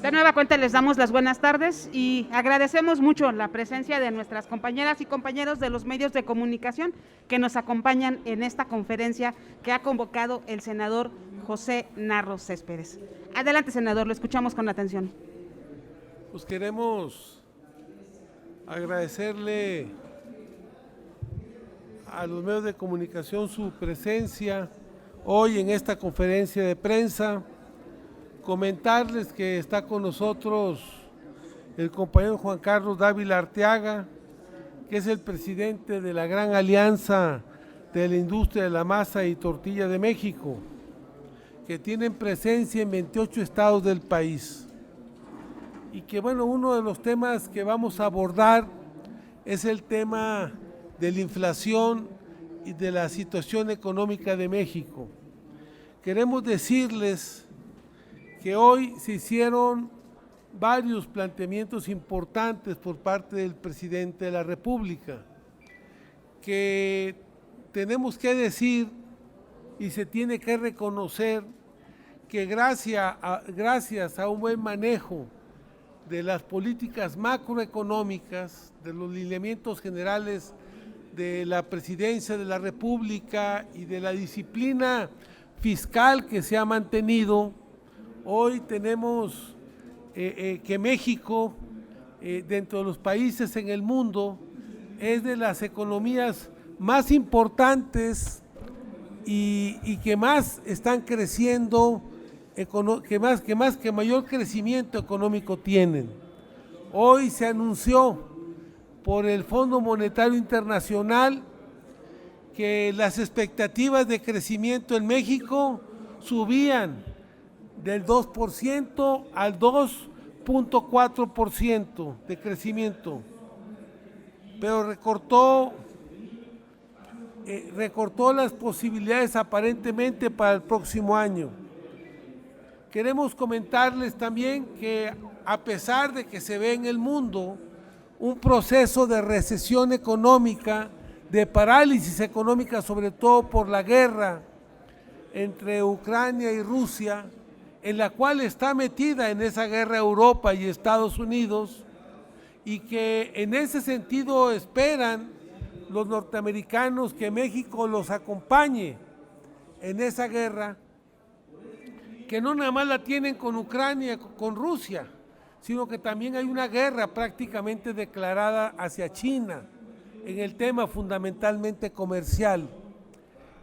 De nueva cuenta les damos las buenas tardes y agradecemos mucho la presencia de nuestras compañeras y compañeros de los medios de comunicación que nos acompañan en esta conferencia que ha convocado el senador José Narro Céspedes. Adelante, senador, lo escuchamos con atención. Pues queremos agradecerle a los medios de comunicación su presencia hoy en esta conferencia de prensa. Comentarles que está con nosotros el compañero Juan Carlos Dávila Arteaga, que es el presidente de la Gran Alianza de la Industria de la Masa y Tortilla de México, que tienen presencia en 28 estados del país. Y que bueno, uno de los temas que vamos a abordar es el tema de la inflación y de la situación económica de México. Queremos decirles que hoy se hicieron varios planteamientos importantes por parte del presidente de la República, que tenemos que decir y se tiene que reconocer que gracias a un buen manejo de las políticas macroeconómicas, de los lineamientos generales de la Presidencia de la República y de la disciplina fiscal que se ha mantenido, hoy tenemos que México, dentro de los países en el mundo, es de las economías más importantes y que más están creciendo, que mayor crecimiento económico tienen. Hoy se anunció por el Fondo Monetario Internacional que las expectativas de crecimiento en México subían del 2% al 2.4% de crecimiento, pero recortó las posibilidades aparentemente para el próximo año. Queremos comentarles también que a pesar de que se ve en el mundo un proceso de recesión económica, de parálisis económica, sobre todo por la guerra entre Ucrania y Rusia, en la cual está metida en esa guerra Europa y Estados Unidos, y que en ese sentido esperan los norteamericanos que México los acompañe en esa guerra, que no nada más la tienen con Ucrania, con Rusia, sino que también hay una guerra prácticamente declarada hacia China, en el tema fundamentalmente comercial,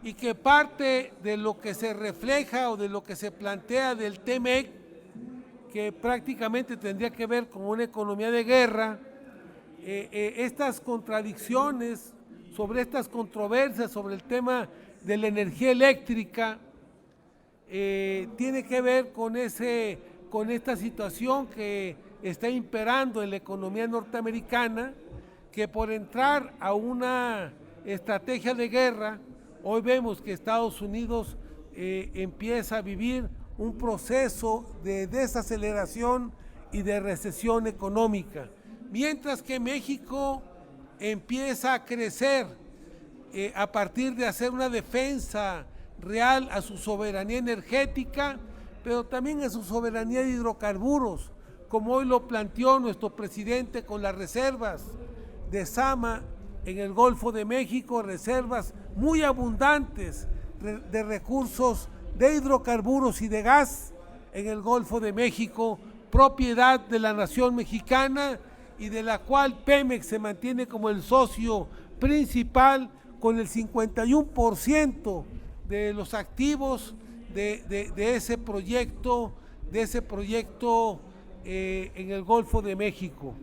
y que parte de lo que se refleja o de lo que se plantea del TEMEC, que prácticamente tendría que ver con una economía de guerra, estas contradicciones sobre estas controversias sobre el tema de la energía eléctrica, tiene que ver con esta situación que está imperando en la economía norteamericana, que por entrar a una estrategia de guerra, hoy vemos que Estados Unidos empieza a vivir un proceso de desaceleración y de recesión económica, mientras que México empieza a crecer a partir de hacer una defensa real a su soberanía energética, pero también a su soberanía de hidrocarburos, como hoy lo planteó nuestro presidente con las reservas de Zama en el Golfo de México, reservas muy abundantes de recursos de hidrocarburos y de gas en el Golfo de México, propiedad de la nación mexicana y de la cual Pemex se mantiene como el socio principal con el 51% de los activos de ese proyecto, en el Golfo de México.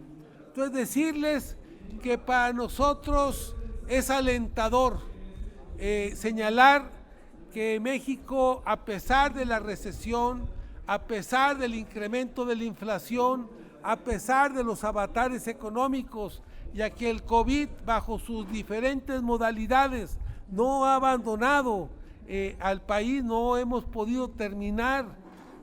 Entonces decirles que para nosotros es alentador señalar que México, a pesar de la recesión, a pesar del incremento de la inflación, a pesar de los avatares económicos, ya que el COVID bajo sus diferentes modalidades no ha abandonado al país, no hemos podido terminar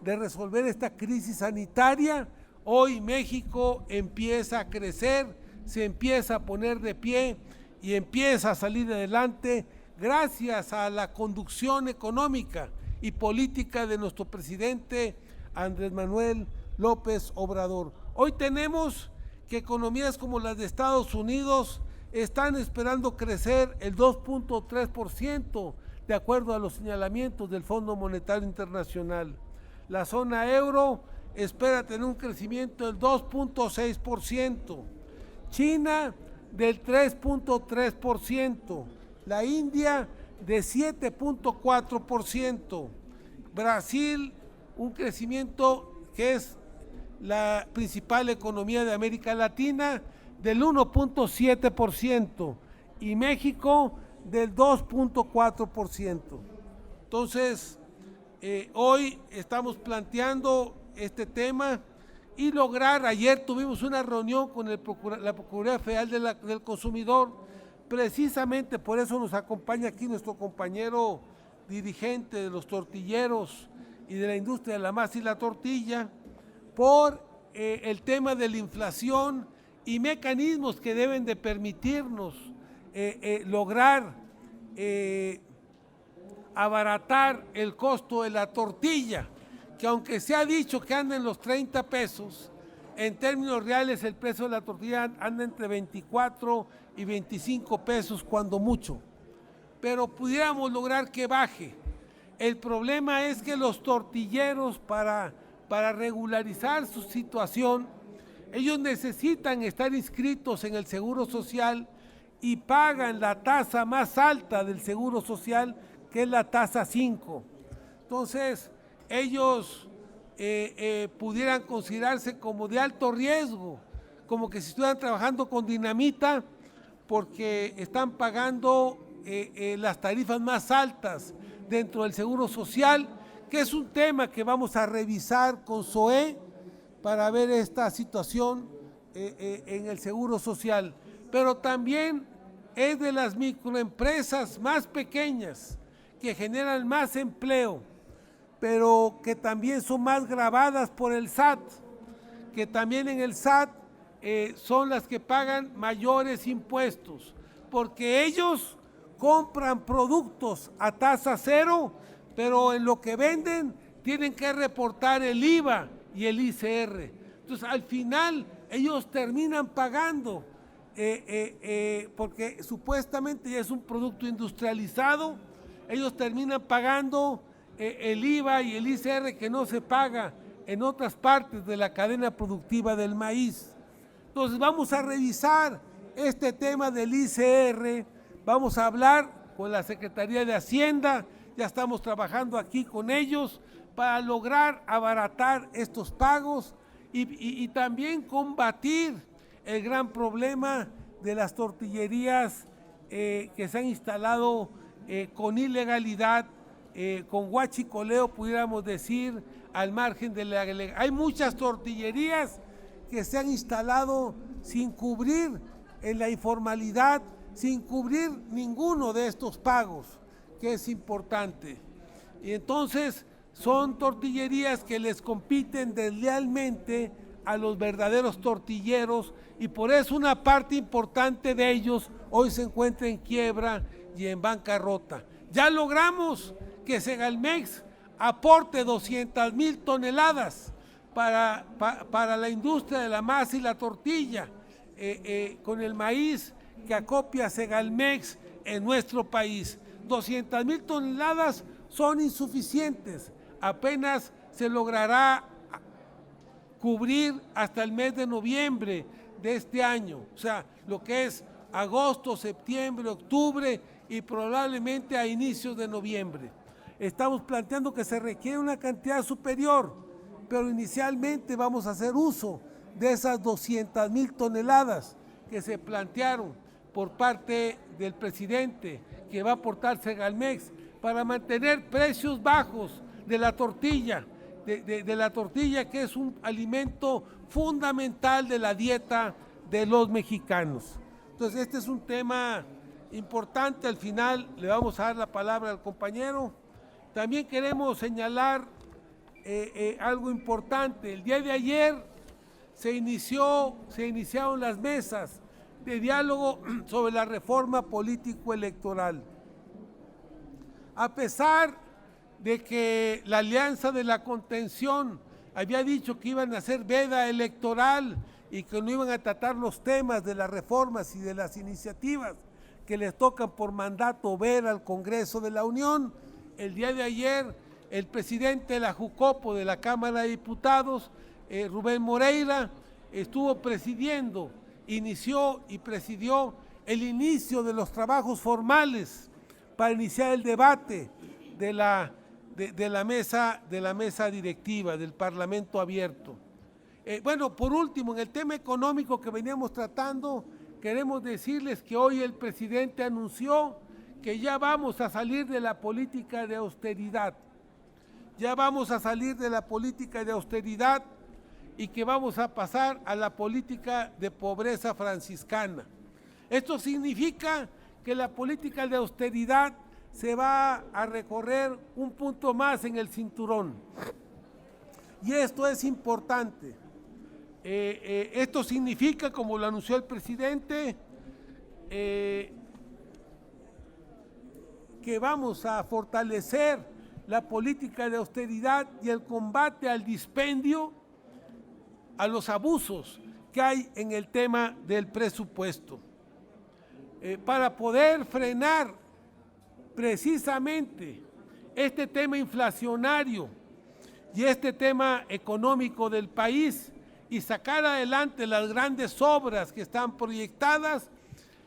de resolver esta crisis sanitaria. Hoy México empieza a crecer, se empieza a poner de pie y empieza a salir adelante gracias a la conducción económica y política de nuestro presidente Andrés Manuel López Obrador. Hoy tenemos que economías como las de Estados Unidos están esperando crecer el 2.3%, de acuerdo a los señalamientos del Fondo Monetario Internacional. La zona euro espera tener un crecimiento del 2.6%, China del 3.3%, la India de 7.4%, Brasil un crecimiento que es la principal economía de América Latina del 1.7% y México del 2.4%. Entonces, hoy estamos planteando este tema y lograr, ayer tuvimos una reunión con la Procuraduría Federal del Consumidor, precisamente por eso nos acompaña aquí nuestro compañero dirigente de los tortilleros y de la industria de la masa y la tortilla, por el tema de la inflación y mecanismos que deben de permitirnos lograr abaratar el costo de la tortilla, que aunque se ha dicho que anda en los 30 pesos, en términos reales el precio de la tortilla anda entre 24 y 25 pesos cuando mucho, pero pudiéramos lograr que baje. El problema es que los tortilleros para regularizar su situación, ellos necesitan estar inscritos en el Seguro Social y pagan la tasa más alta del Seguro Social, que es la tasa 5. Entonces, ellos pudieran considerarse como de alto riesgo, como que si estuvieran trabajando con dinamita, porque están pagando las tarifas más altas dentro del Seguro Social, que es un tema que vamos a revisar con SOE para ver esta situación en el Seguro Social. Pero también es de las microempresas más pequeñas que generan más empleo, pero que también son más gravadas por el SAT, que también en el SAT son las que pagan mayores impuestos, porque ellos compran productos a tasa cero, pero en lo que venden tienen que reportar el IVA y el ICR. Entonces, al final, ellos terminan pagando, porque supuestamente ya es un producto industrializado, ellos terminan pagando el IVA y el ICR que no se paga en otras partes de la cadena productiva del maíz. Entonces, vamos a revisar este tema del ICR, vamos a hablar con la Secretaría de Hacienda, ya estamos trabajando aquí con ellos para lograr abaratar estos pagos y también combatir el gran problema de las tortillerías que se han instalado con ilegalidad, con huachicoleo, pudiéramos decir, al margen de la legalidad. Hay muchas tortillerías que se han instalado sin cubrir en la informalidad, sin cubrir ninguno de estos pagos, que es importante. Y entonces son tortillerías que les compiten deslealmente a los verdaderos tortilleros, y por eso una parte importante de ellos hoy se encuentra en quiebra y en bancarrota. Ya logramos que Segalmex aporte 200,000 toneladas para la industria de la masa y la tortilla, con el maíz que acopia Segalmex en nuestro país. 200,000 toneladas son insuficientes, apenas se logrará cubrir hasta el mes de noviembre de este año, o sea, lo que es agosto, septiembre, octubre y probablemente a inicios de noviembre. Estamos planteando que se requiere una cantidad superior, pero inicialmente vamos a hacer uso de esas 200,000 toneladas que se plantearon por parte del presidente, que va a aportar Segalmex para mantener precios bajos de la tortilla, de la tortilla, que es un alimento fundamental de la dieta de los mexicanos. Entonces, este es un tema importante. Al final le vamos a dar la palabra al compañero. También queremos señalar algo importante. El día de ayer se iniciaron las mesas de diálogo sobre la reforma político-electoral. A pesar de que la Alianza de la Contención había dicho que iban a hacer veda electoral y que no iban a tratar los temas de las reformas y de las iniciativas que les tocan por mandato ver al Congreso de la Unión. El día de ayer, el presidente de la Jucopo de la Cámara de Diputados, Rubén Moreira, estuvo presidiendo, inició y presidió el inicio de los trabajos formales para iniciar el debate de la mesa directiva del Parlamento abierto. Bueno, por último, en el tema económico que veníamos tratando, queremos decirles que hoy el presidente anunció que ya vamos a salir de la política de austeridad. Ya vamos a salir de la política de austeridad y que vamos a pasar a la política de pobreza franciscana. Esto significa que la política de austeridad se va a recorrer un punto más en el cinturón. Y esto es importante. Esto significa, como lo anunció el presidente, que vamos a fortalecer la política de austeridad y el combate al dispendio, a los abusos que hay en el tema del presupuesto, para poder frenar precisamente este tema inflacionario y este tema económico del país y sacar adelante las grandes obras que están proyectadas.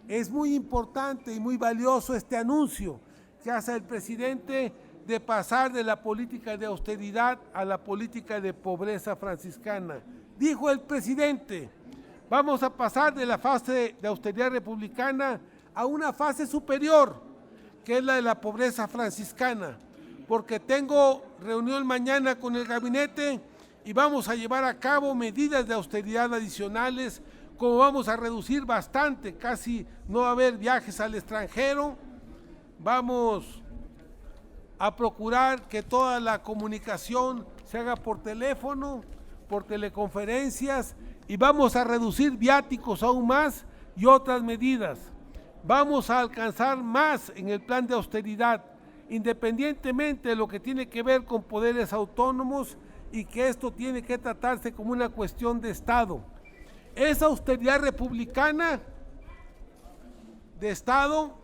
Es muy importante y muy valioso este anuncio que hace el presidente de pasar de la política de austeridad a la política de pobreza franciscana. Dijo el presidente, vamos a pasar de la fase de austeridad republicana a una fase superior, que es la de la pobreza franciscana, porque tengo reunión mañana con el gabinete y vamos a llevar a cabo medidas de austeridad adicionales, como vamos a reducir bastante, casi no va a haber viajes al extranjero, vamos a procurar que toda la comunicación se haga por teléfono, por teleconferencias, y vamos a reducir viáticos aún más y otras medidas. Vamos a alcanzar más en el plan de austeridad, independientemente de lo que tiene que ver con poderes autónomos y que esto tiene que tratarse como una cuestión de Estado. Esa austeridad republicana de Estado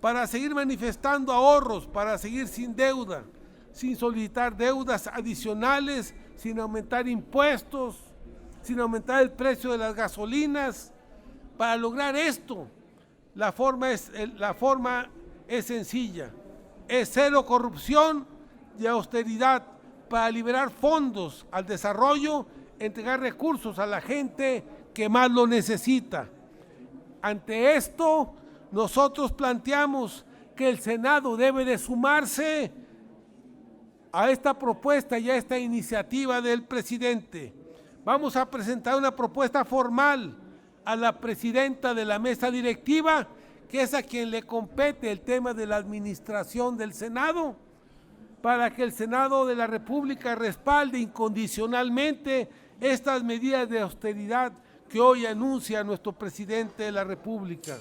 para seguir manifestando ahorros, para seguir sin deuda, sin solicitar deudas adicionales, sin aumentar impuestos, sin aumentar el precio de las gasolinas. Para lograr esto, la forma es sencilla, es cero corrupción y austeridad para liberar fondos al desarrollo, entregar recursos a la gente que más lo necesita. Ante esto, nosotros planteamos que el Senado debe de sumarse a esta propuesta y a esta iniciativa del presidente. Vamos a presentar una propuesta formal a la presidenta de la mesa directiva, que es a quien le compete el tema de la administración del Senado, para que el Senado de la República respalde incondicionalmente estas medidas de austeridad que hoy anuncia nuestro presidente de la República.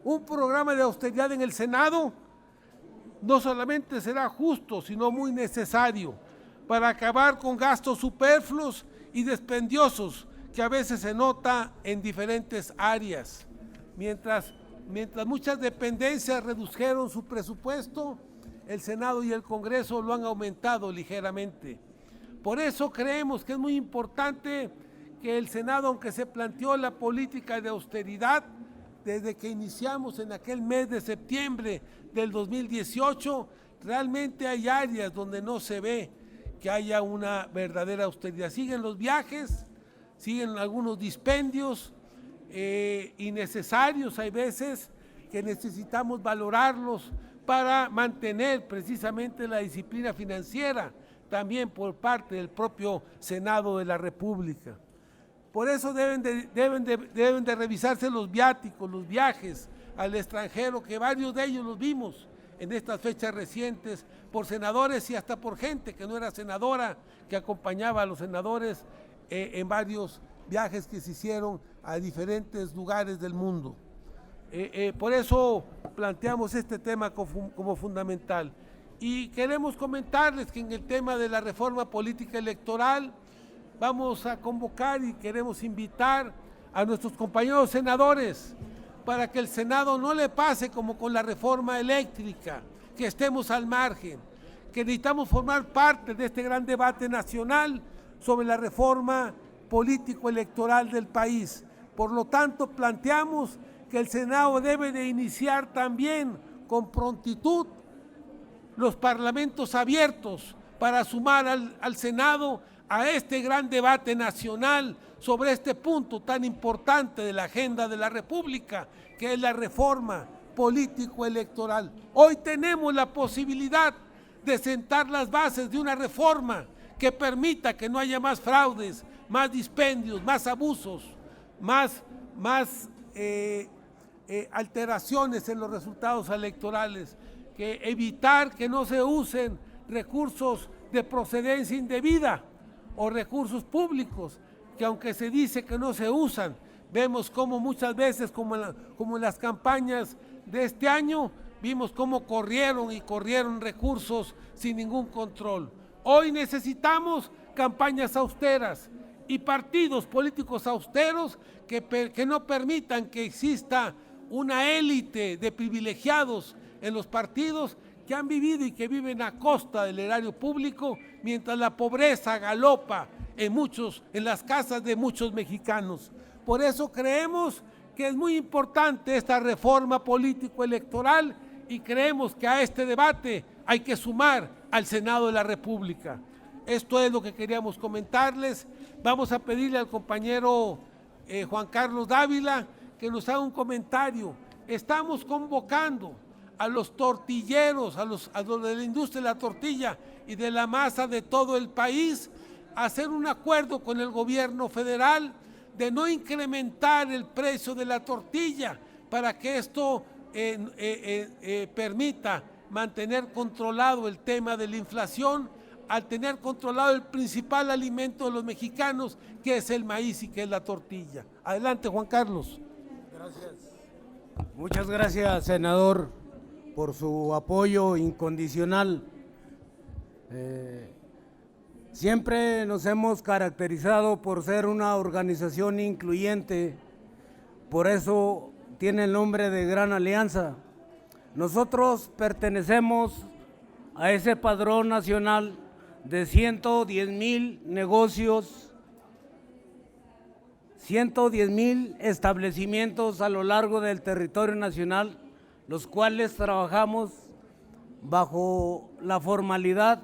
Un programa de austeridad en el Senado no solamente será justo, sino muy necesario para acabar con gastos superfluos y dispendiosos que a veces se nota en diferentes áreas. Mientras muchas dependencias redujeron su presupuesto, el Senado y el Congreso lo han aumentado ligeramente. Por eso creemos que es muy importante que el Senado, aunque se planteó la política de austeridad desde que iniciamos en aquel mes de septiembre del 2018, realmente hay áreas donde no se ve que haya una verdadera austeridad. Siguen los viajes, siguen algunos dispendios innecesarios, hay veces que necesitamos valorarlos para mantener precisamente la disciplina financiera, también por parte del propio Senado de la República. Por eso deben de revisarse los viáticos, los viajes al extranjero, que varios de ellos los vimos en estas fechas recientes, por senadores y hasta por gente que no era senadora, que acompañaba a los senadores en varios viajes que se hicieron a diferentes lugares del mundo. Por eso planteamos este tema como fundamental. Y queremos comentarles que en el tema de la reforma política electoral vamos a convocar y queremos invitar a nuestros compañeros senadores para que el Senado no le pase como con la reforma eléctrica, que estemos al margen, que necesitamos formar parte de este gran debate nacional sobre la reforma político-electoral del país. Por lo tanto, planteamos que el Senado debe de iniciar también con prontitud los parlamentos abiertos para sumar al Senado a este gran debate nacional sobre este punto tan importante de la agenda de la República, que es la reforma político-electoral. Hoy tenemos la posibilidad de sentar las bases de una reforma que permita que no haya más fraudes, más dispendios, más abusos, más alteraciones en los resultados electorales, que evitar que no se usen recursos de procedencia indebida o recursos públicos, que aunque se dice que no se usan, vemos como muchas veces, como en las campañas de este año, vimos cómo corrieron recursos sin ningún control. Hoy necesitamos campañas austeras y partidos políticos austeros que no permitan que exista una élite de privilegiados en los partidos que han vivido y que viven a costa del erario público, mientras la pobreza galopa en las casas de muchos mexicanos. Por eso creemos que es muy importante esta reforma político-electoral y creemos que a este debate hay que sumar al Senado de la República. Esto es lo que queríamos comentarles. Vamos a pedirle al compañero Juan Carlos Dávila que nos haga un comentario. Estamos convocando a los tortilleros, a los de la industria de la tortilla y de la masa de todo el país, a hacer un acuerdo con el gobierno federal de no incrementar el precio de la tortilla para que esto permita mantener controlado el tema de la inflación, al tener controlado el principal alimento de los mexicanos, que es el maíz y que es la tortilla. Adelante, Juan Carlos. Gracias. Muchas gracias, senador, por su apoyo incondicional. Siempre nos hemos caracterizado por ser una organización incluyente, por eso tiene el nombre de Gran Alianza. Nosotros pertenecemos a ese padrón nacional de 110,000 negocios, 110,000 establecimientos a lo largo del territorio nacional, los cuales trabajamos bajo la formalidad.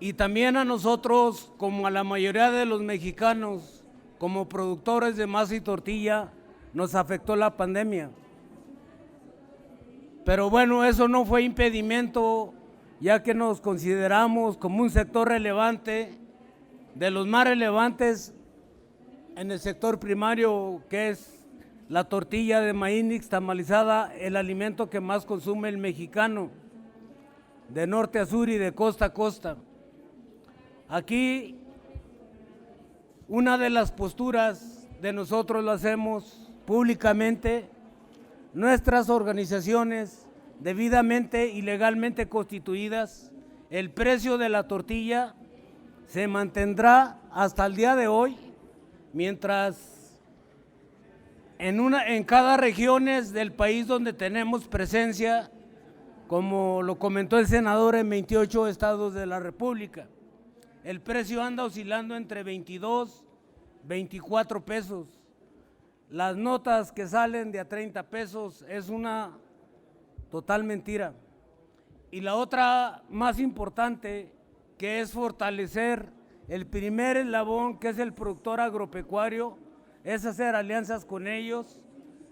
Y también a nosotros, como a la mayoría de los mexicanos, como productores de masa y tortilla, nos afectó la pandemia. Pero bueno, eso no fue impedimento, ya que nos consideramos como un sector relevante, de los más relevantes en el sector primario, que es la tortilla de maíz nixtamalizada, el alimento que más consume el mexicano, de norte a sur y de costa a costa. Aquí, una de las posturas de nosotros lo hacemos públicamente. Nuestras organizaciones debidamente y legalmente constituidas, el precio de la tortilla se mantendrá hasta el día de hoy, mientras en cada región del país donde tenemos presencia, como lo comentó el senador, en 28 estados de la República. El precio anda oscilando entre 22, 24 pesos. Las notas que salen de a 30 pesos es una total mentira. Y la otra más importante, que es fortalecer el primer eslabón, que es el productor agropecuario, es hacer alianzas con ellos,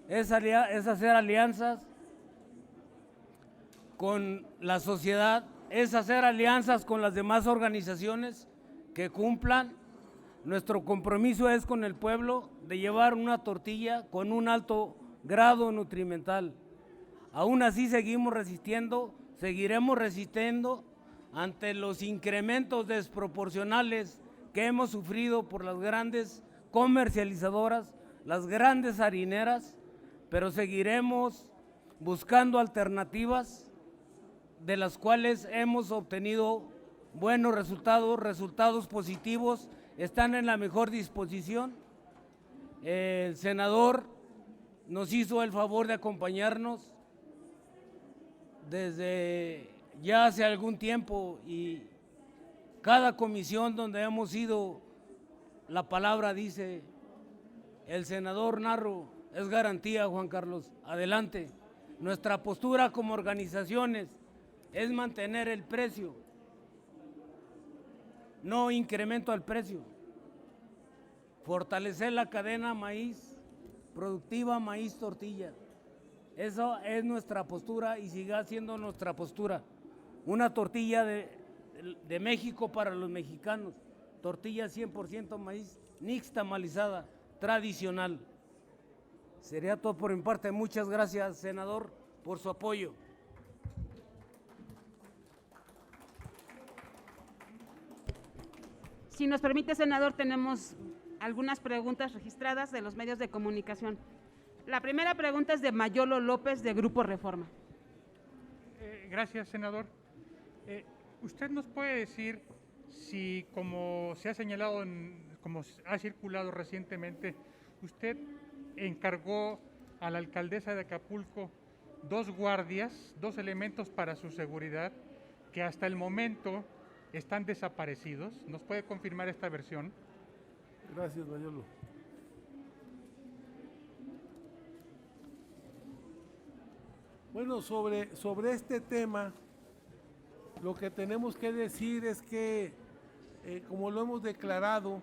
es hacer alianzas con la sociedad, es hacer alianzas con las demás organizaciones que cumplan. Nuestro compromiso es con el pueblo de llevar una tortilla con un alto grado nutrimental. Aún así seguimos resistiendo, seguiremos resistiendo ante los incrementos desproporcionales que hemos sufrido por las grandes comercializadoras, las grandes harineras, pero seguiremos buscando alternativas de las cuales hemos obtenido buenos resultados positivos, están en la mejor disposición. El senador nos hizo el favor de acompañarnos desde ya hace algún tiempo y cada comisión donde hemos ido, la palabra dice, el senador Narro, es garantía, Juan Carlos, adelante. Nuestra postura como organizaciones es mantener el precio, no incremento al precio, fortalecer la cadena maíz productiva, maíz tortilla. Eso es nuestra postura y siga siendo nuestra postura. Una tortilla de México para los mexicanos, tortilla 100% maíz, nixtamalizada, tradicional. Sería todo por mi parte. Muchas gracias, senador, por su apoyo. Si nos permite, senador, tenemos algunas preguntas registradas de los medios de comunicación. La primera pregunta es de Mayolo López, de Grupo Reforma. Gracias, senador. ¿Usted nos puede decir si, como se ha señalado, como ha circulado recientemente, usted encargó a la alcaldesa de Acapulco 2 guardias, 2 elementos para su seguridad, que hasta el momento están desaparecidos? ¿Nos puede confirmar esta versión? Gracias, Mayolo. Bueno, sobre este tema, lo que tenemos que decir es que, como lo hemos declarado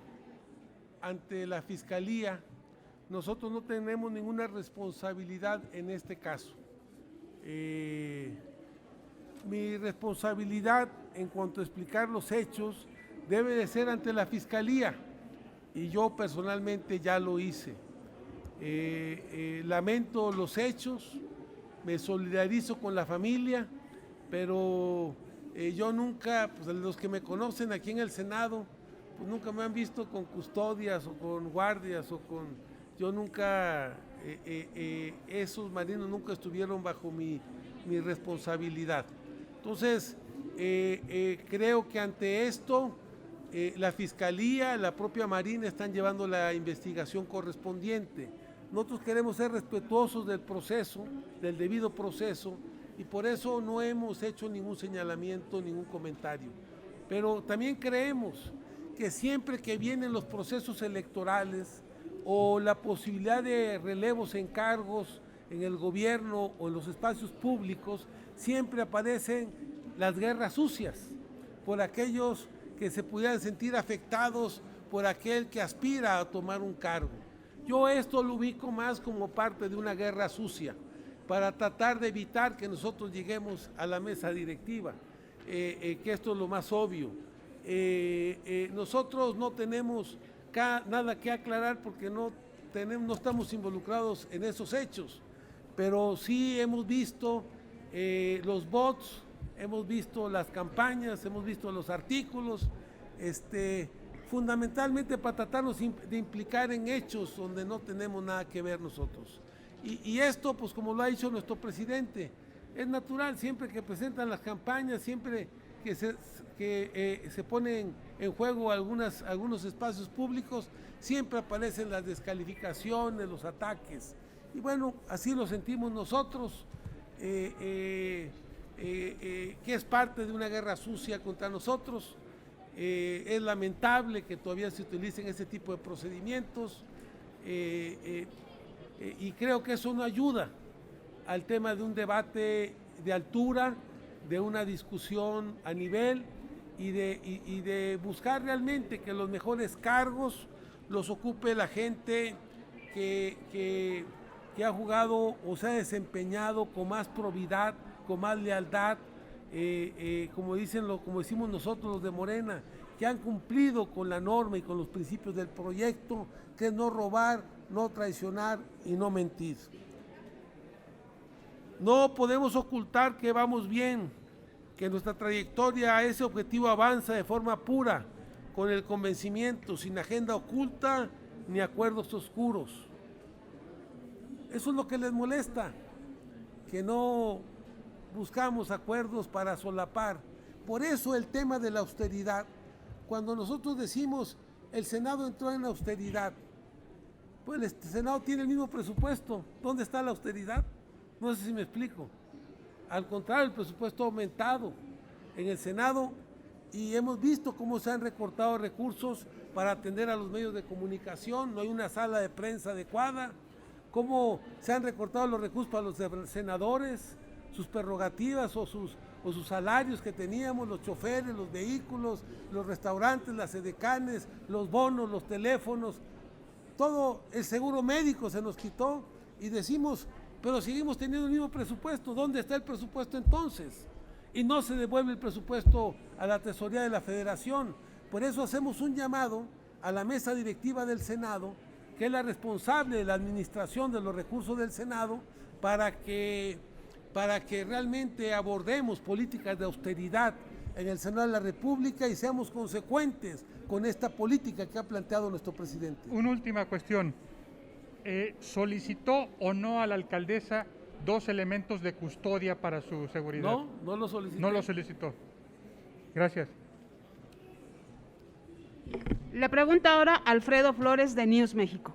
ante la Fiscalía, nosotros no tenemos ninguna responsabilidad en este caso. Mi responsabilidad en cuanto a explicar los hechos debe de ser ante la Fiscalía y yo personalmente ya lo hice. Lamento los hechos, me solidarizo con la familia, pero yo nunca, pues los que me conocen aquí en el Senado, pues nunca me han visto con custodias o con guardias o con... Yo nunca, esos marinos nunca estuvieron bajo mi responsabilidad. Entonces, creo que ante esto, la Fiscalía, la propia Marina están llevando la investigación correspondiente. Nosotros queremos ser respetuosos del proceso, del debido proceso, y por eso no hemos hecho ningún señalamiento, ningún comentario. Pero también creemos que siempre que vienen los procesos electorales o la posibilidad de relevos en cargos en el gobierno o en los espacios públicos, siempre aparecen las guerras sucias por aquellos que se pudieran sentir afectados por aquel que aspira a tomar un cargo. Yo esto lo ubico más como parte de una guerra sucia, para tratar de evitar que nosotros lleguemos a la mesa directiva, que esto es lo más obvio. Nosotros no tenemos nada que aclarar porque no estamos involucrados en esos hechos, pero sí hemos visto los bots, hemos visto las campañas, hemos visto los artículos, fundamentalmente para tratarnos de implicar en hechos donde no tenemos nada que ver nosotros. Y esto, pues como lo ha dicho nuestro presidente, es natural, siempre que presentan las campañas, siempre que se ponen en juego algunos espacios públicos, siempre aparecen las descalificaciones, los ataques. Y bueno, así lo sentimos nosotros, que es parte de una guerra sucia contra nosotros. Es lamentable que todavía se utilicen ese tipo de procedimientos y creo que eso no ayuda al tema de un debate de altura, de una discusión a nivel y de buscar realmente que los mejores cargos los ocupe la gente que ha jugado o se ha desempeñado con más probidad, con más lealtad, como decimos nosotros los de Morena, que han cumplido con la norma y con los principios del proyecto, que es no robar, no traicionar y no mentir. No podemos ocultar que vamos bien, que nuestra trayectoria a ese objetivo avanza de forma pura, con el convencimiento, sin agenda oculta ni acuerdos oscuros. Eso es lo que les molesta. que no buscamos acuerdos para solapar. Por eso el tema de la austeridad, cuando nosotros decimos el Senado entró en austeridad, pues el Senado tiene el mismo presupuesto. ¿Dónde está la austeridad? No sé si me explico. Al contrario, el presupuesto ha aumentado en el Senado y hemos visto cómo se han recortado recursos para atender a los medios de comunicación, no hay una sala de prensa adecuada, cómo se han recortado los recursos para los senadores, sus prerrogativas o sus salarios que teníamos, los choferes, los vehículos, los restaurantes, las edecanes, los bonos, los teléfonos, todo el seguro médico se nos quitó y decimos, pero seguimos teniendo el mismo presupuesto. ¿Dónde está el presupuesto entonces? Y no se devuelve el presupuesto a la Tesorería de la Federación. Por eso hacemos un llamado a la mesa directiva del Senado, que es la responsable de la administración de los recursos del Senado, para que realmente abordemos políticas de austeridad en el Senado de la República y seamos consecuentes con esta política que ha planteado nuestro presidente. Una última cuestión. ¿Solicitó o no a la alcaldesa 2 elementos de custodia para su seguridad? No, no lo solicitó. No lo solicitó. Gracias. Le pregunta ahora Alfredo Flores de News México.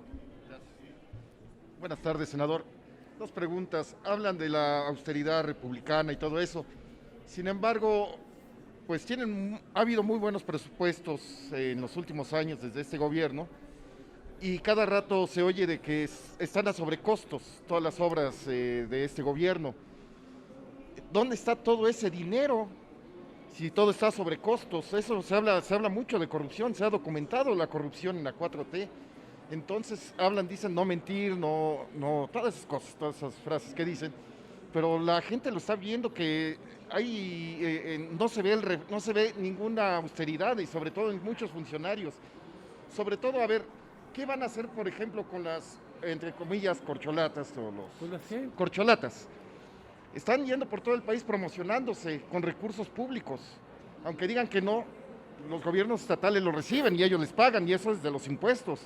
Buenas tardes, senador. 2 preguntas. Hablan de la austeridad republicana y todo eso. Sin embargo, pues ha habido muy buenos presupuestos en los últimos años desde este gobierno y cada rato se oye de que están a sobrecostos todas las obras de este gobierno. ¿Dónde está todo ese dinero? Si todo está a sobrecostos, eso se habla mucho de corrupción, se ha documentado la corrupción en la 4T. Entonces dicen no mentir, no, todas esas cosas, todas esas frases que dicen, pero la gente lo está viendo que no se ve ninguna austeridad y sobre todo en muchos funcionarios. Sobre todo, a ver, ¿qué van a hacer, por ejemplo, con las, entre comillas, corcholatas o ¿Con las qué? corcholatas? Están yendo por todo el país promocionándose con recursos públicos, aunque digan que no, los gobiernos estatales lo reciben y ellos les pagan y eso es de los impuestos.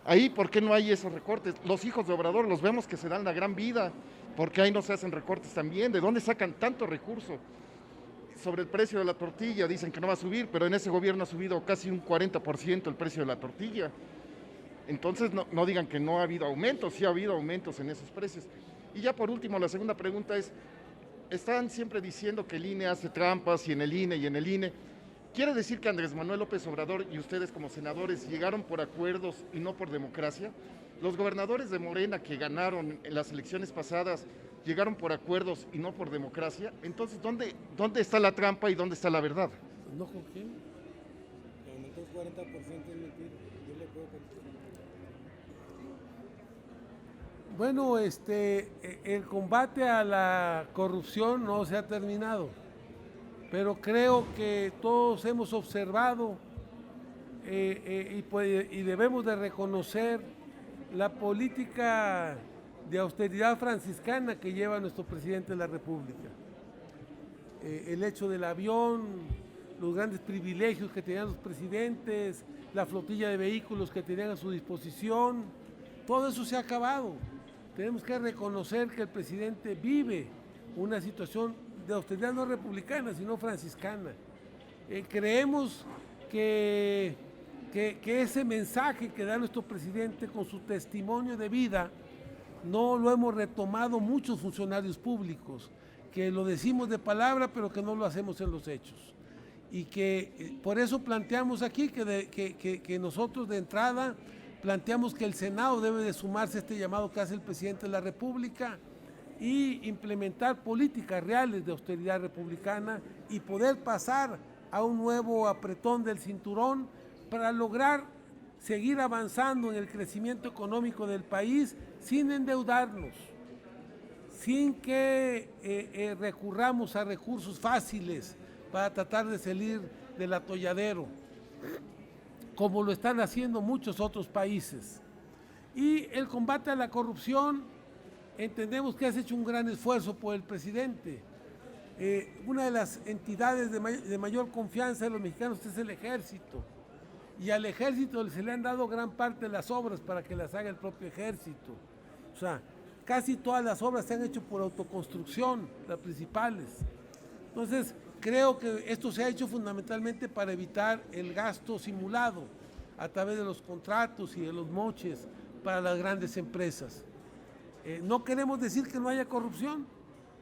Ahí, ¿por qué no hay esos recortes? Los hijos de Obrador los vemos que se dan la gran vida, ¿por qué ahí no se hacen recortes también? ¿De dónde sacan tanto recurso? Sobre el precio de la tortilla, dicen que no va a subir, pero en ese gobierno ha subido casi un 40% el precio de la tortilla. Entonces no digan que no ha habido aumentos, sí ha habido aumentos en esos precios. Y ya por último, la segunda pregunta es, están siempre diciendo que el INE hace trampas y en el INE. ¿Quiere decir que Andrés Manuel López Obrador y ustedes como senadores llegaron por acuerdos y no por democracia? Los gobernadores de Morena que ganaron en las elecciones pasadas llegaron por acuerdos y no por democracia. Entonces, ¿dónde está la trampa y dónde está la verdad? ¿No con quién? Que aumentó un 40% es mentira. Yo le puedo contestar. Bueno, el combate a la corrupción no se ha terminado, pero creo que todos hemos observado y debemos de reconocer la política de austeridad franciscana que lleva nuestro presidente de la República. El hecho del avión, los grandes privilegios que tenían los presidentes, la flotilla de vehículos que tenían a su disposición, todo eso se ha acabado. Tenemos que reconocer que el presidente vive una situación de austeridad no republicana, sino franciscana. Creemos que ese mensaje que da nuestro presidente con su testimonio de vida no lo hemos retomado muchos funcionarios públicos, que lo decimos de palabra pero que no lo hacemos en los hechos. Y que por eso planteamos aquí que nosotros de entrada planteamos que el Senado debe de sumarse a este llamado que hace el presidente de la República y implementar políticas reales de austeridad republicana y poder pasar a un nuevo apretón del cinturón para lograr seguir avanzando en el crecimiento económico del país sin endeudarnos, sin que recurramos a recursos fáciles para tratar de salir del atolladero, como lo están haciendo muchos otros países. Y el combate a la corrupción, entendemos que has hecho un gran esfuerzo por el presidente. Una de las entidades de mayor confianza de los mexicanos es el Ejército. Y al Ejército se le han dado gran parte de las obras para que las haga el propio Ejército. O sea, casi todas las obras se han hecho por autoconstrucción, las principales. Entonces, creo que esto se ha hecho fundamentalmente para evitar el gasto simulado a través de los contratos y de los moches para las grandes empresas. No queremos decir que no haya corrupción,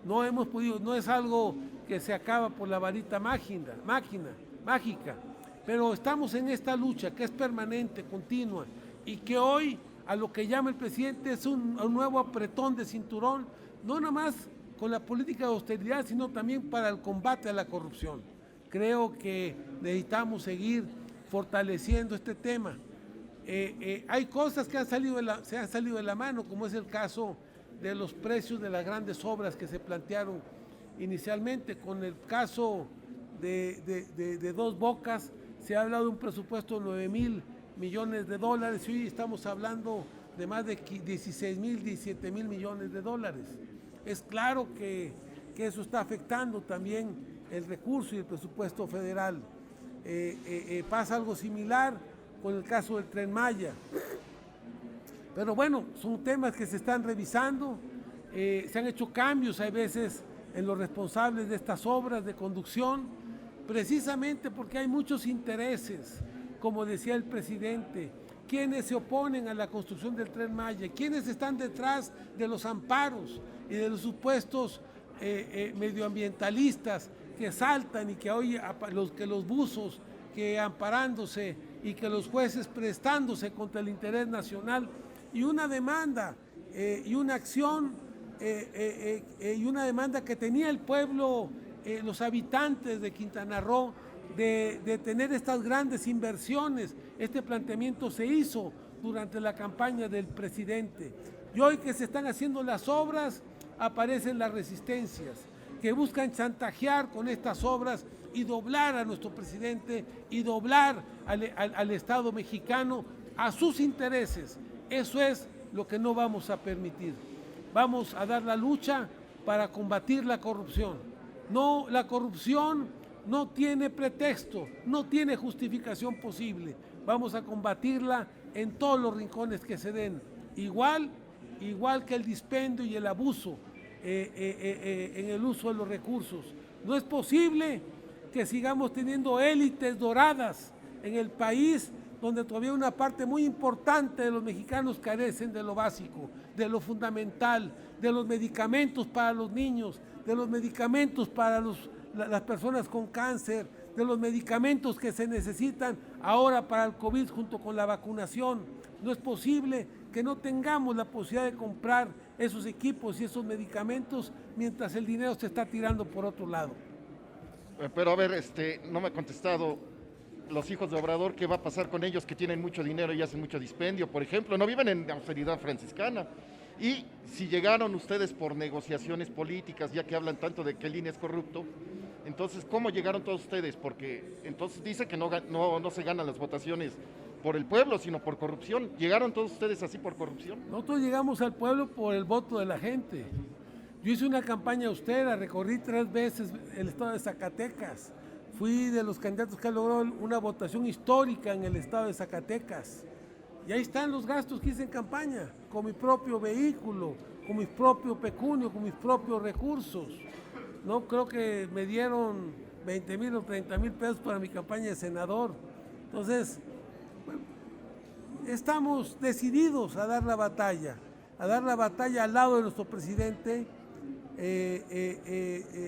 no hemos podido, no es algo que se acaba por la varita mágica, pero estamos en esta lucha que es permanente, continua, y que hoy a lo que llama el presidente es un nuevo apretón de cinturón, no nada más con la política de austeridad, sino también para el combate a la corrupción. Creo que necesitamos seguir fortaleciendo este tema. Hay cosas que se han salido de la mano, como es el caso de los precios de las grandes obras que se plantearon inicialmente. Con el caso de Dos Bocas se ha hablado de un presupuesto de 9,000 millones de dólares y hoy estamos hablando de más de 16,000, 17,000 millones de dólares. Es claro que eso está afectando también el recurso y el presupuesto federal. Pasa algo similar con el caso del Tren Maya. Pero bueno, son temas que se están revisando, se han hecho cambios a veces en los responsables de estas obras de conducción, precisamente porque hay muchos intereses, como decía el presidente, quienes se oponen a la construcción del Tren Maya, quienes están detrás de los amparos y de los supuestos medioambientalistas que saltan y que hoy los buzos que amparándose y que los jueces prestándose contra el interés nacional y una demanda y una acción y una demanda que tenía el pueblo, los habitantes de Quintana Roo, de tener estas grandes inversiones. Este planteamiento se hizo durante la campaña del presidente. Y hoy que se están haciendo las obras, aparecen las resistencias que buscan chantajear con estas obras y doblar a nuestro presidente y doblar al Estado mexicano a sus intereses. Eso es lo que no vamos a permitir. Vamos a dar la lucha para combatir la corrupción. No, la corrupción no tiene pretexto, no tiene justificación posible. Vamos a combatirla en todos los rincones que se den. Igual que el dispendio y el abuso en el uso de los recursos. No es posible que sigamos teniendo élites doradas en el país donde todavía una parte muy importante de los mexicanos carecen de lo básico, de lo fundamental, de los medicamentos para los niños, de los medicamentos para las personas con cáncer, de los medicamentos que se necesitan ahora para el COVID junto con la vacunación. No es posible que no tengamos la posibilidad de comprar esos equipos y esos medicamentos mientras el dinero se está tirando por otro lado. Pero a ver, no me ha contestado los hijos de Obrador, ¿qué va a pasar con ellos que tienen mucho dinero y hacen mucho dispendio? Por ejemplo, no viven en austeridad franciscana. Y si llegaron ustedes por negociaciones políticas, ya que hablan tanto de que el INE es corrupto, entonces, ¿cómo llegaron todos ustedes? Porque entonces dice que no se ganan las votaciones por el pueblo, sino por corrupción. ¿Llegaron todos ustedes así por corrupción? Nosotros llegamos al pueblo por el voto de la gente. Yo hice una campaña austera, recorrí 3 veces el estado de Zacatecas. Fui de los candidatos que han logrado una votación histórica en el estado de Zacatecas. Y ahí están los gastos que hice en campaña, con mi propio vehículo, con mi propio pecunio, con mis propios recursos. No creo que me dieron 20,000 o 30,000 pesos para mi campaña de senador. Entonces, estamos decididos a dar la batalla al lado de nuestro presidente,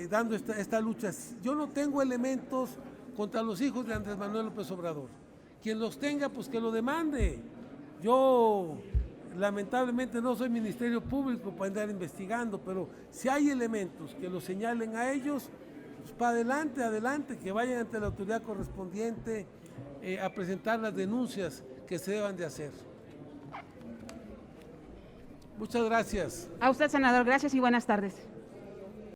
dando esta lucha. Yo no tengo elementos contra los hijos de Andrés Manuel López Obrador. Quien los tenga, pues que lo demande. Yo lamentablemente no soy Ministerio Público para andar investigando, pero si hay elementos que los señalen a ellos, pues para adelante, que vayan ante la autoridad correspondiente a presentar las denuncias que se deban de hacer. Muchas gracias. A usted, senador, gracias y buenas tardes.